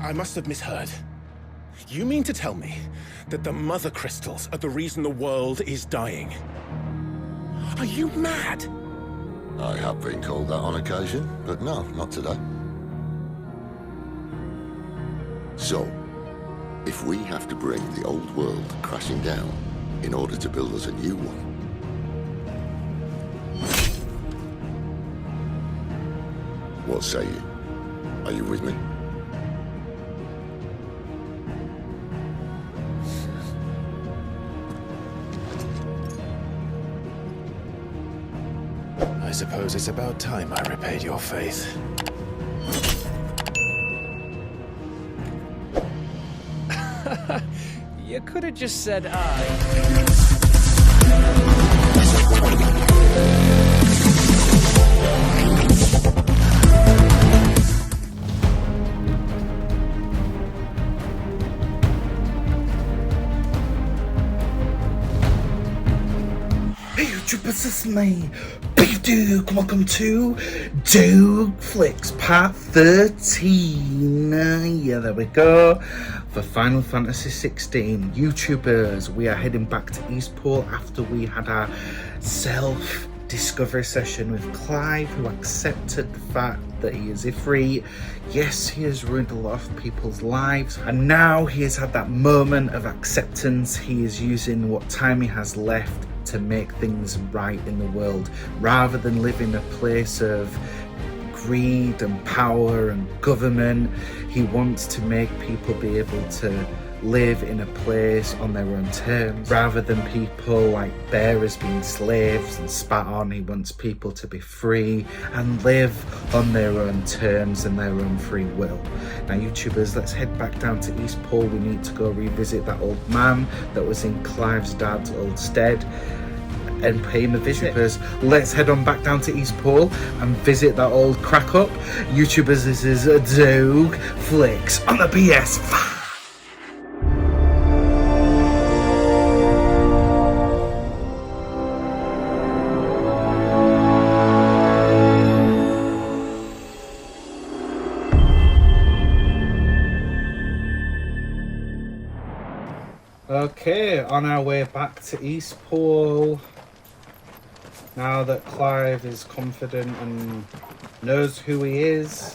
I must have misheard. You mean to tell me that the mother crystals are the reason the world is dying? Are you mad? I have been called that on occasion, but no, not today. So, if we have to bring the old world crashing down in order to build us a new one, what say you? Are you with me? I suppose it's about time I repaid your faith. You could have just said Hey YouTubers, it's me, BeevDawg, welcome to Dawg Flix Part 13. Yeah, there we go. For Final Fantasy XVI, YouTubers, we are heading back to Eastpool after we had our self-discovery session with Clive, who accepted the fact that he is Ifrit. Yes, he has ruined a lot of people's lives, and now he has had that moment of acceptance. He is using what time he has left to make things right in the world, rather than live in a place of greed and power and government. He wants to make people be able to live in a place on their own terms, rather than people like bearers being slaves and spat on. He wants people to be free and live on their own terms and their own free will. Now YouTubers, let's head back down to Eastpool. We need to go revisit that old man that was in Clive's dad's old stead and pay him a visit. YouTubers, let's head on back down to Eastpool and visit that old crack up. YouTubers, this is Dawg Flix on the PS5. Okay, on our way back to Eastpool. Now that Clive is confident and knows who he is.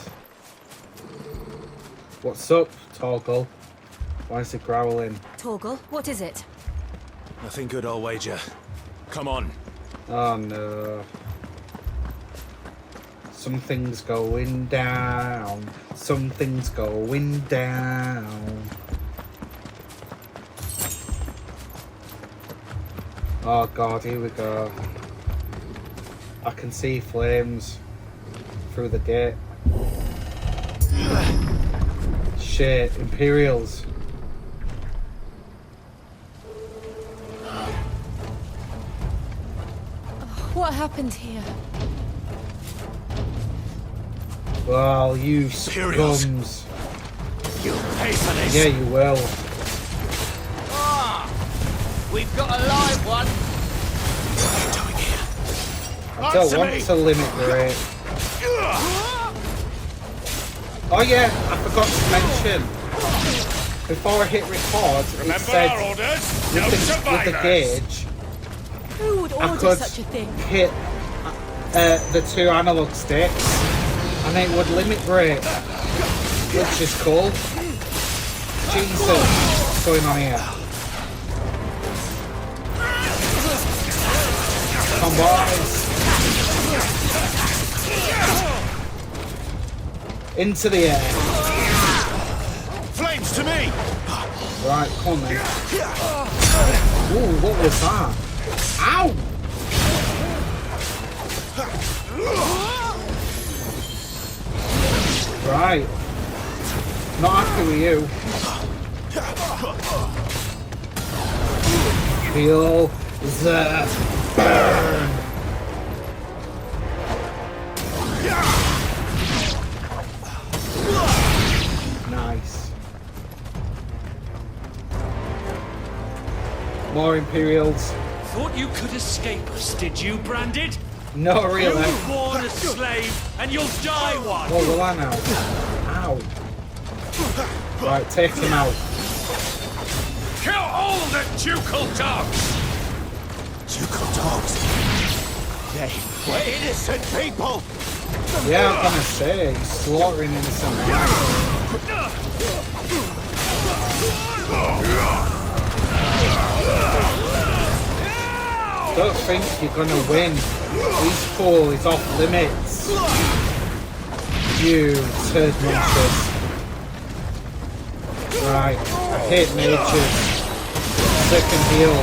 What's up, Torgal? Why is he growling? Torgal, what is it? Nothing good, I'll wager. Come on. Oh no. Something's going down. Something's going down. Oh god, here we go. I can see flames through the gate. Shit, Imperials. What happened here? Well, you Imperials. scums. You'll pay for this. Yeah, you will. we've got a live one. What are you doing here? I don't want to limit the rate. Oh yeah, I forgot to mention. Before I hit record, it said with the gauge, Who would I order could such a thing? hit the two analog sticks and it would limit rate, which is cool. Jesus, what's going on here? Come on, boys. Into the air. Flames to me! Right, come on then. Ooh, what was that? Ow! Right. Not happy with you. Feel the burn. Nice. More Imperials. Thought you could escape us, did you, Branded? No, You really. were born a slave, and you'll die one! What will I know? Ow. Right, take him out. Kill all the ducal dogs! Ducal dogs. They were innocent people. Yeah, I'm gonna say, he's slaughtering innocent lives. Don't think you're gonna win. Eastpool is off limits. You turd monsters. Right, I hate mages. Second heal.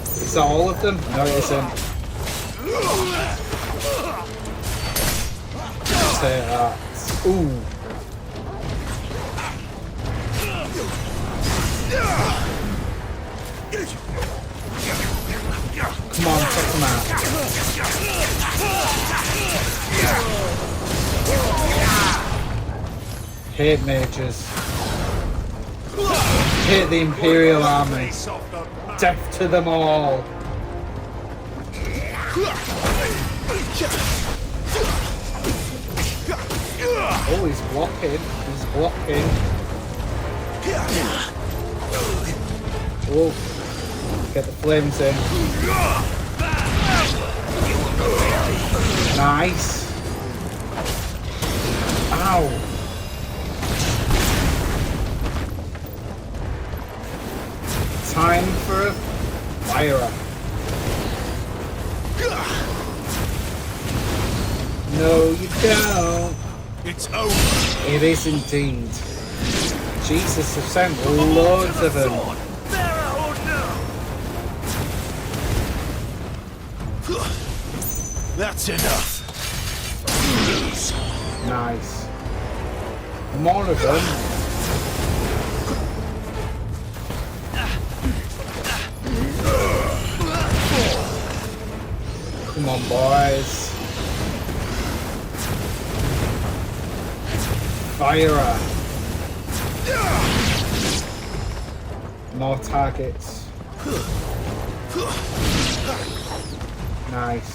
Is that all of them? No, it isn't. Say that. Ooh. Come on, take them out. Hate mages. Hate the Imperial Army. Death to them all. Oh, he's blocking. He's blocking. Oh, get the flames in. Nice. Ow. Time for a fire. No, you don't. It's over. It is indeed. Jesus, I've sent loads of them. That's enough. Nice. More of them. Come on, boys. Fire. More targets. Nice.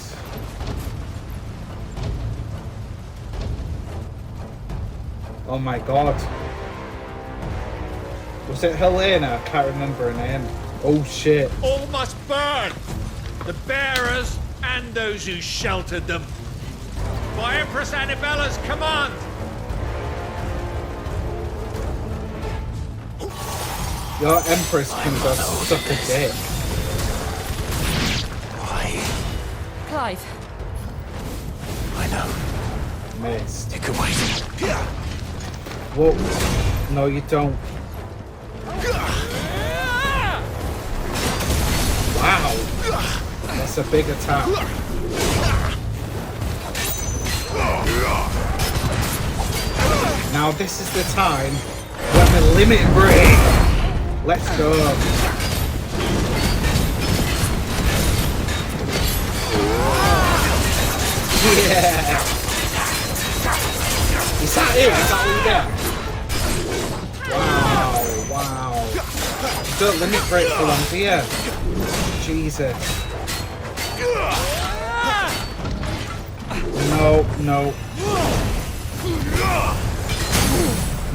Oh my god. Was it Helena? I can't remember her name. Oh shit. All must burn! The bearers and those who sheltered them. By Empress Annabella's command! Your Empress can go suck a dick. Why? Clive, I know. Missed. You can wait. Whoa. No, you don't. Wow. That's a big attack. Now this is the time when the limit break. Let's go. Yeah. Is that it? Is that all you get? Wow, wow. Don't limit break for long, do you? Jesus. No, no.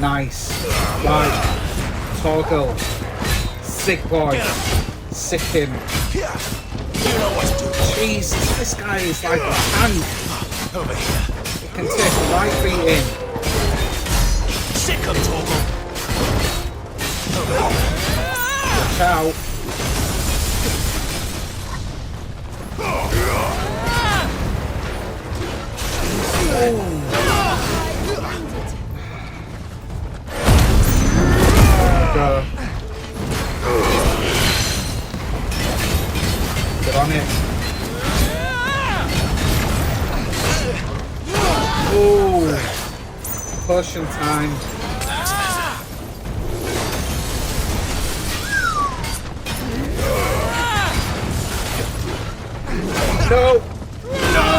Nice. Right. Torgal. Sick boy. Sick him. Jesus, this guy is like a tank. He can take a right beating. Sick of Torgal. Watch out. Go. Get on it. Oh, potion time. No! No!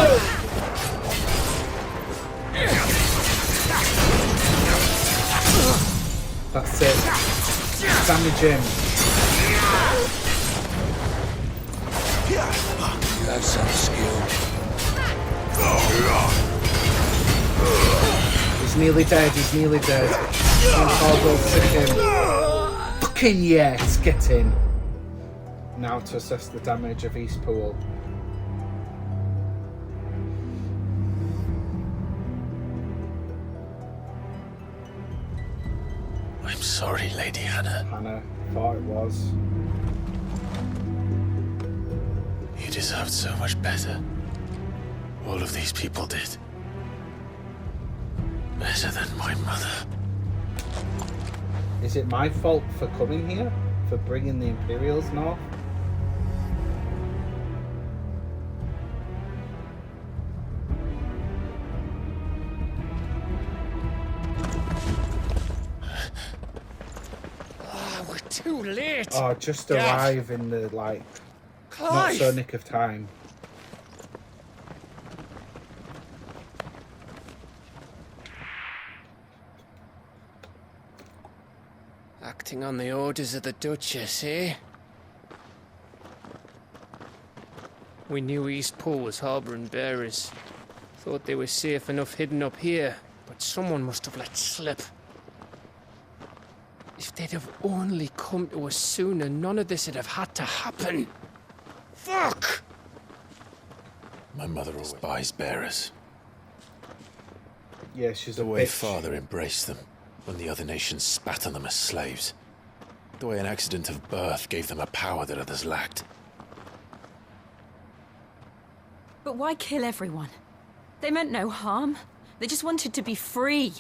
That's it. Damage him. You have some skill. He's nearly dead, he's nearly dead. Torgal, sick him. Fucking yes, get in. Now to assess the damage of Eastpool. I'm sorry, Lady Hannah. Hannah thought it was. You deserved so much better. All of these people did. Better than my mother. Is it my fault for coming here? For bringing the Imperials north? We're too late. Oh, just Gav. arrive in the, like, not Clive. so nick of time. Acting on the orders of the Duchess, eh? We knew Eastpool was harbouring bearers. Thought they were safe enough hidden up here, but someone must have let slip. If they'd have only come to us sooner, none of this would have had to happen. Fuck! My mother despised bearers. Yeah, she's a The way bitch. father embraced them when the other nations spat on them as slaves. The way an accident of birth gave them a power that others lacked. But why kill everyone? They meant no harm. They just wanted to be free.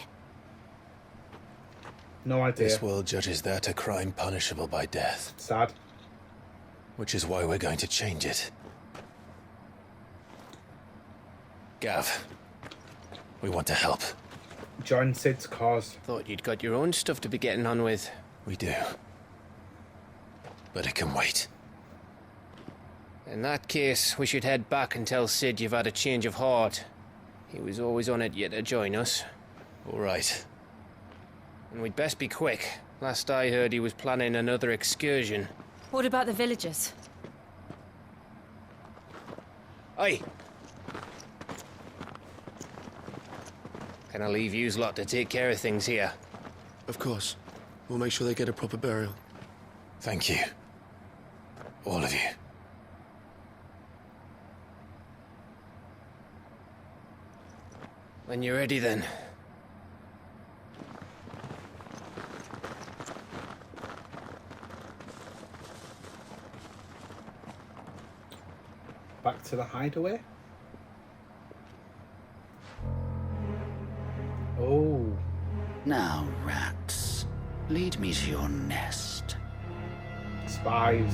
No idea. This world judges that a crime punishable by death, Sad. which is why we're going to change it. Gav, we want to help. Join Sid's cause. Thought you'd got your own stuff to be getting on with. We do. But it can wait. In that case, we should head back and tell Sid you've had a change of heart. He was always on it yet to join us. All right. And we'd best be quick. Last I heard, he was planning another excursion. What about the villagers? Aye. Can I leave yous lot to take care of things here? Of course. We'll make sure they get a proper burial. Thank you. All of you. When you're ready, then. Back to the hideaway. Oh. Now, rats, lead me to your nest. Spies.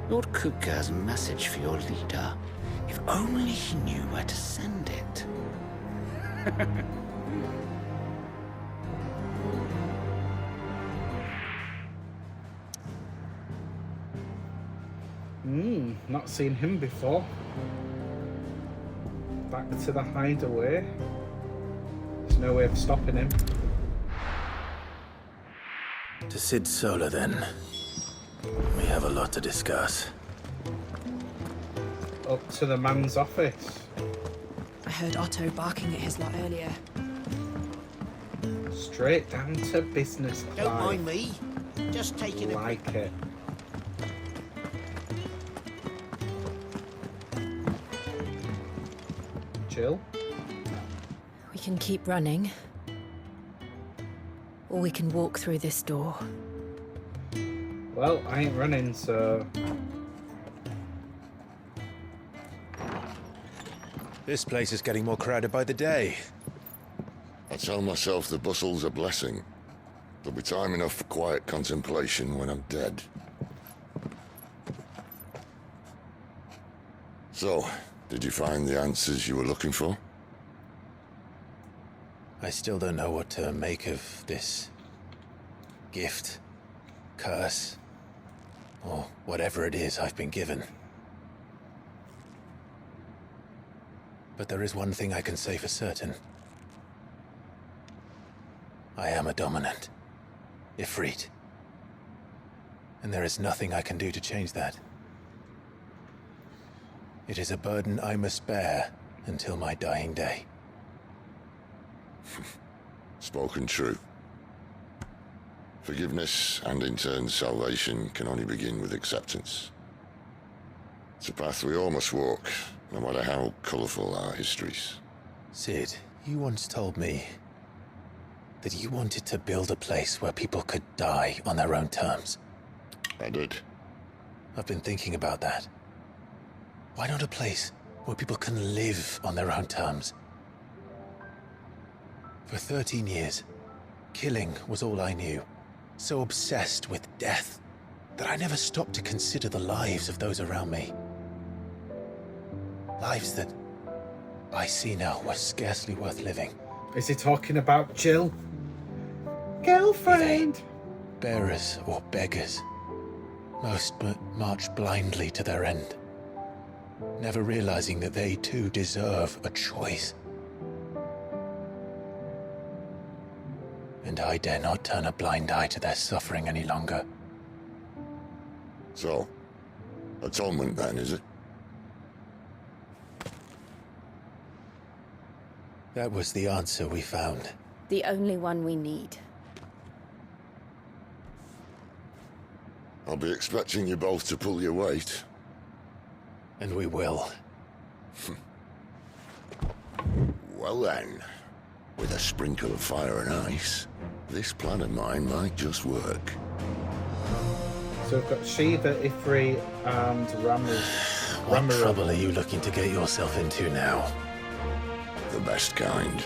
Lord Kupka has a message for your leader. If only he knew where to send it. Not seen him before. Back to the hideaway. There's no way of stopping him. To Sid Solar, then. We have a lot to discuss. Up to the man's office. I heard Otto barking at his lot earlier. Straight down to business, Clive. Don't mind me. Just taking a Like it. Jill? We can keep running. Or we can walk through this door. Well, I ain't running, so... This place is getting more crowded by the day. I tell myself the bustle's a blessing. There'll be time enough for quiet contemplation when I'm dead. So, did you find the answers you were looking for? I still don't know what to make of this gift, curse, or whatever it is I've been given. But there is one thing I can say for certain. I am a dominant, Ifrit. And there is nothing I can do to change that. It is a burden I must bear until my dying day. Spoken true. Forgiveness, and in turn salvation, can only begin with acceptance. It's a path we all must walk, no matter how colourful our histories. Sid, you once told me that you wanted to build a place where people could die on their own terms. I did. I've been thinking about that. Why not a place where people can live on their own terms? For 13 years, killing was all I knew. So obsessed with death that I never stopped to consider the lives of those around me. Lives that I see now were scarcely worth living. Is he talking about Jill? Girlfriend! Bearers or beggars. Most but march blindly to their end, never realizing that they too deserve a choice. And I dare not turn a blind eye to their suffering any longer. So, atonement then, is it? That was the answer we found. The only one we need. I'll be expecting you both to pull your weight. And we will. Well then, with a sprinkle of fire and ice, this plan of mine might just work. So we've got Shiva, Ifri, and Ramu. What trouble are you looking to get yourself into now? The best kind.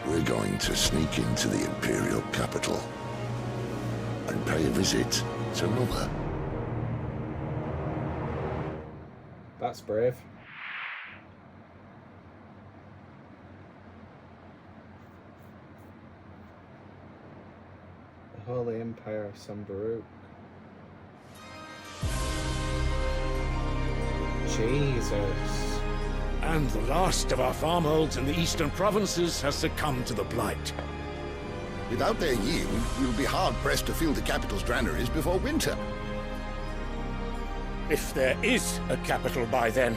We're going to sneak into the Imperial capital and pay a visit to Mother. That's brave. The Holy Empire of Sambaruk. Jesus. And the last of our farmholds in the eastern provinces has succumbed to the Blight. Without their yield, we'll be hard-pressed to fill the capital's granaries before winter. If there is a capital by then,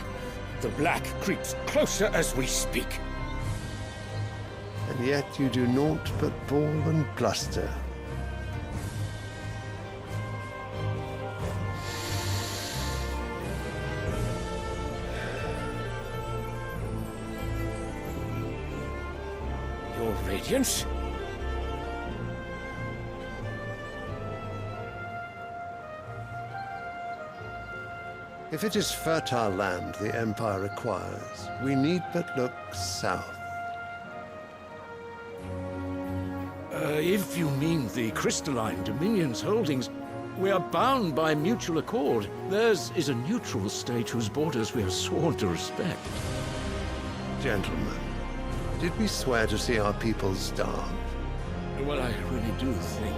the Black creeps closer as we speak. And yet you do naught but bawl and bluster. Your Radiance? If it is fertile land the Empire requires, we need but look south. If you mean the crystalline Dominion's holdings, we are bound by mutual accord. Theirs is a neutral state whose borders we have sworn to respect. Gentlemen, did we swear to see our people starve? Well, I really do think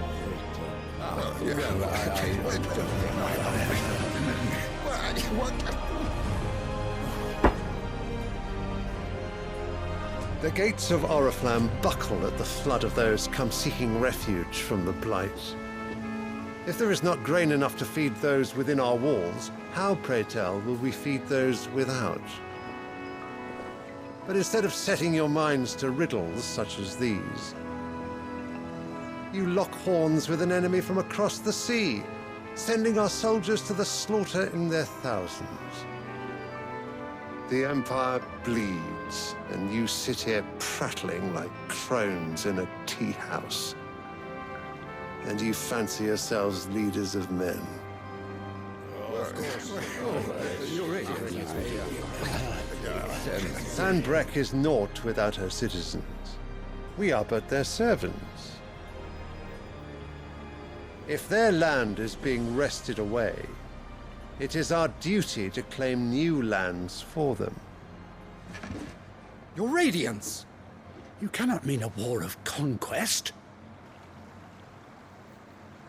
The gates of Oriflamme buckle at the flood of those come seeking refuge from the Blight. If there is not grain enough to feed those within our walls, how, pray tell, will we feed those without? But instead of setting your minds to riddles such as these, you lock horns with an enemy from across the sea, sending our soldiers to the slaughter in their thousands. The Empire bleeds, and you sit here prattling like crones in a tea house. And you fancy yourselves leaders of men. Sandbreck is naught without her citizens. We are but their servants. If their land is being wrested away, it is our duty to claim new lands for them. Your Radiance! You cannot mean a war of conquest.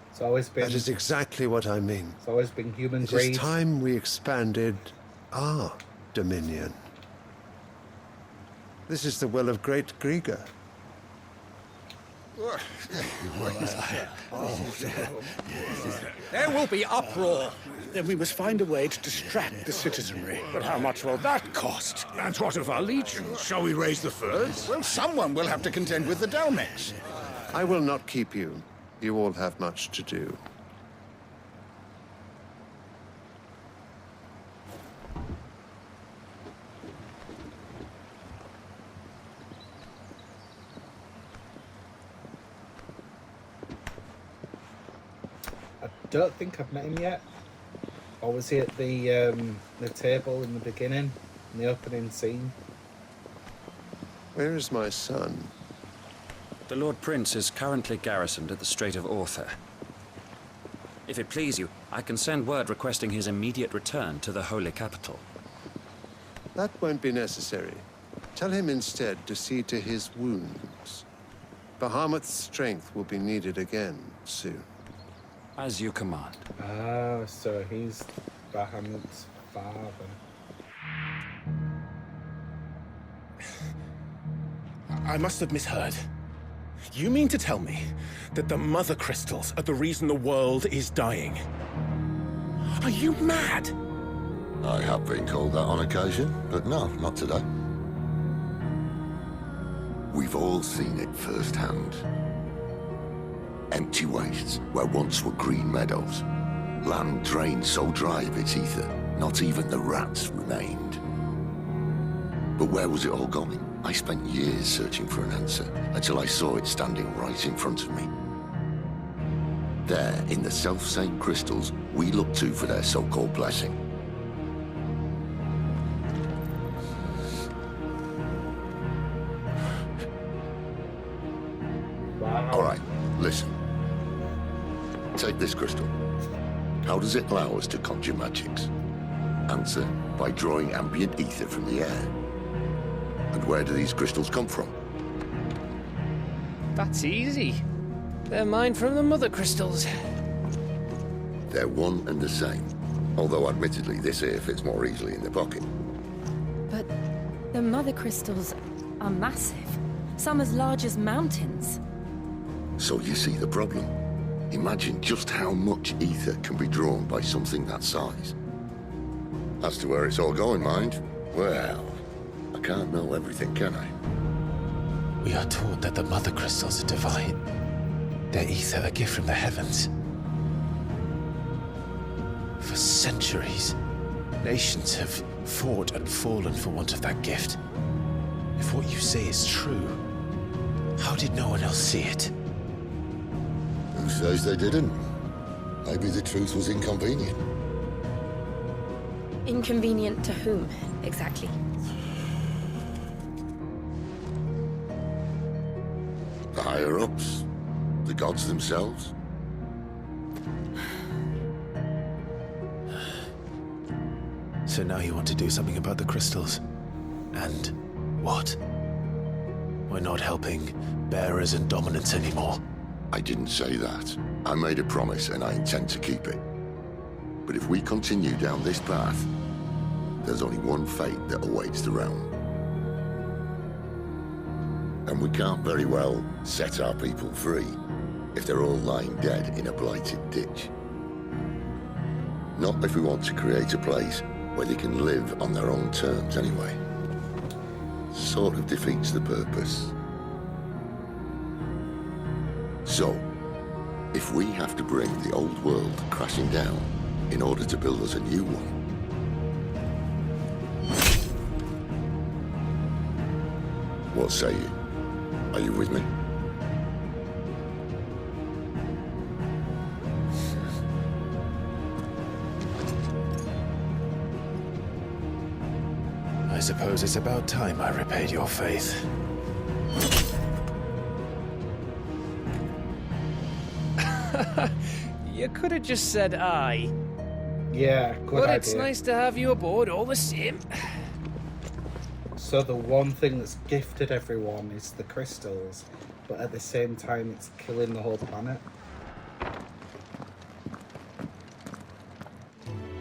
It's always been... That is exactly what I mean. It's always been human It greed. is time we expanded our dominion. This is the will of great Grieger. There will be uproar. Then we must find a way to distract the citizenry. But how much will that cost? And what of our legions? Shall we raise the furs? Well, someone will have to contend with the Dalmex. I will not keep you. You all have much to do. I don't think I've met him yet. Or was he at the table in the beginning, in the opening scene? Where is my son? The Lord Prince is currently garrisoned at the Strait of Author. If it please you, I can send word requesting his immediate return to the Holy Capital. That won't be necessary. Tell him instead to see to his wounds. Bahamut's strength will be needed again soon. As you command. Ah, so he's Bahamut's father. I must have misheard. You mean to tell me that the mother crystals are the reason the world is dying? Are you mad? I have been called that on occasion, but no, not today. We've all seen it firsthand. Empty wastes where once were green meadows. Land drained so dry of its ether, not even the rats remained. But where was it all going? I spent years searching for an answer, until I saw it standing right in front of me. There, in the self-same crystals we look to for their so-called blessing. Wow. All right, listen. Take this crystal. How does it allow us to conjure magics? Answer, by drawing ambient ether from the air. And where do these crystals come from? That's easy. They're mine from the mother crystals. They're one and the same. Although admittedly this here fits more easily in the pocket. But the mother crystals are massive. Some as large as mountains. So you see the problem. Imagine just how much ether can be drawn by something that size. As to where it's all going, mind, well, I can't know everything, can I? We are taught that the mother crystals are divine. Their ether a gift from the heavens. For centuries, nations have fought and fallen for want of that gift. If what you say is true, how did no one else see it? Who says they didn't? Maybe the truth was inconvenient. Inconvenient to whom, exactly? The higher-ups? The gods themselves? So now you want to do something about the crystals? And what? We're not helping bearers and dominants anymore. I didn't say that. I made a promise and I intend to keep it. But if we continue down this path, there's only one fate that awaits the realm. And we can't very well set our people free if they're all lying dead in a blighted ditch. Not if we want to create a place where they can live on their own terms anyway. Sort of defeats the purpose. So, if we have to bring the old world crashing down in order to build us a new one, what say you? Are you with me? I suppose it's about time I repaid your faith. You could have just said aye. Yeah, good But idea. it's nice to have you aboard all the same. So the one thing that's gifted everyone is the crystals, but at the same time it's killing the whole planet.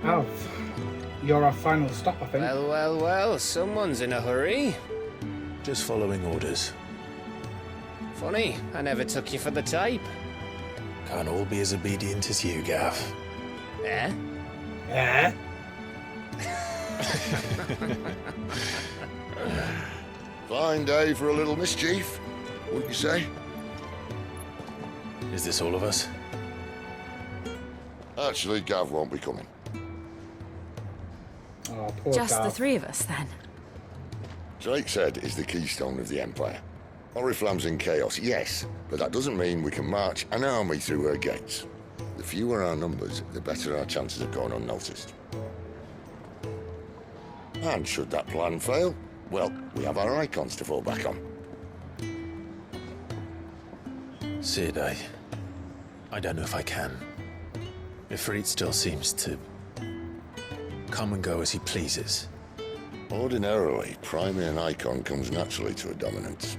Oh, you're our final stop, I think. Well, someone's in a hurry. Just following orders. Funny, I never took you for the type. Can't all be as obedient as you, Gav. Eh? Eh? Fine day for a little mischief, wouldn't you say? Is this all of us? Actually, Gav won't be coming. Oh, poor Just Gav. the three of us, then. Drake's Head is the keystone of the Empire. Oriflamme's in chaos, yes, but that doesn't mean we can march an army through her gates. The fewer our numbers, the better our chances of going unnoticed. And should that plan fail, well, we have our icons to fall back on. Sid, I don't know if I can. Ifrit still seems to come and go as he pleases. Ordinarily, priming an icon comes naturally to a dominance.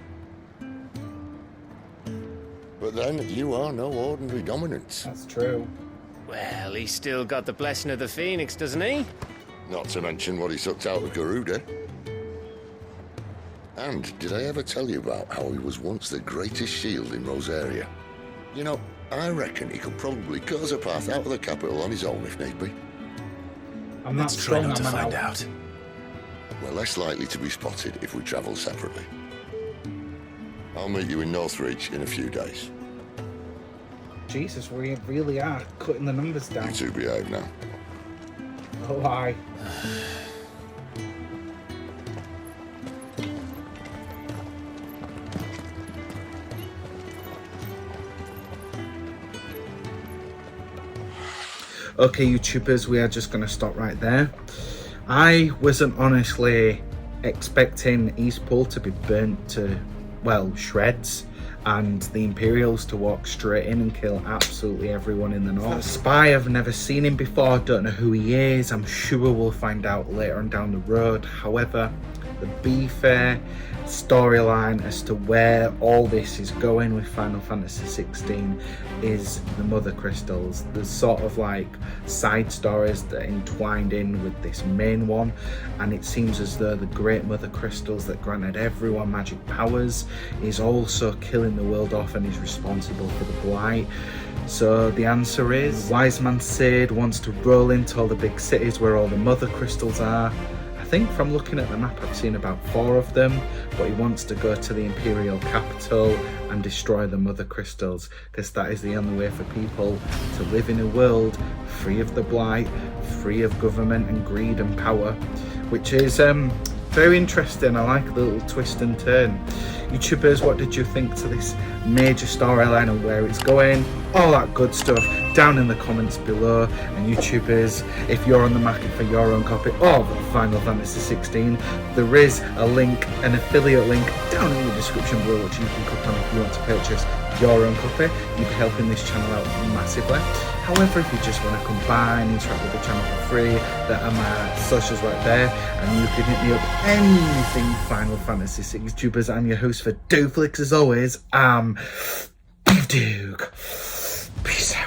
But then, you are no ordinary dominance. That's true. Well, he's still got the blessing of the Phoenix, doesn't he? Not to mention what he sucked out of Garuda. And did I ever tell you about how he was once the greatest shield in Rosaria? You know, I reckon he could probably cause a path out of the capital on his own if need be. I'm not Let's try strong, not to I'm find out. out. We're less likely to be spotted if we travel separately. I'll meet you in Northreach in a few days. Jesus, we really are cutting the numbers down. You two behave now. Oh, aye. Okay, YouTubers, we are just going to stop right there. I wasn't honestly expecting Eastpool to be burnt to, well, shreds, and the Imperials to walk straight in and kill absolutely everyone in the north. That spy, I've never seen him before, don't know who he is. I'm sure we'll find out later on down the road. However, the Beev storyline as to where all this is going with Final Fantasy XVI is the Mother Crystals. There's sort of like side stories that are entwined in with this main one, and it seems as though the great Mother Crystals that granted everyone magic powers is also killing the world off and is responsible for the Blight. So the answer is, Wise Man Sid wants to roll into all the big cities where all the Mother Crystals are. I think from looking at the map I've seen about 4 of them, but he wants to go to the Imperial capital and destroy the Mother Crystals, because that is the only way for people to live in a world free of the Blight, free of government and greed and power, which is very interesting. I like the little twist and turn. YouTubers, what did you think to this major storyline and where it's going? All that good stuff down in the comments below. And YouTubers, if you're on the market for your own copy of Final Fantasy XVI, there is a link, an affiliate link down in the description below, which you can click on if you want to purchase your own copy. You'll be helping this channel out massively. However, if you just want to come by and interact with the channel for free, there are my socials right there, and you can hit me up anything Final Fantasy VI. YouTubers, I'm your host for Dawg Flix as always. BeevDawg. Peace out.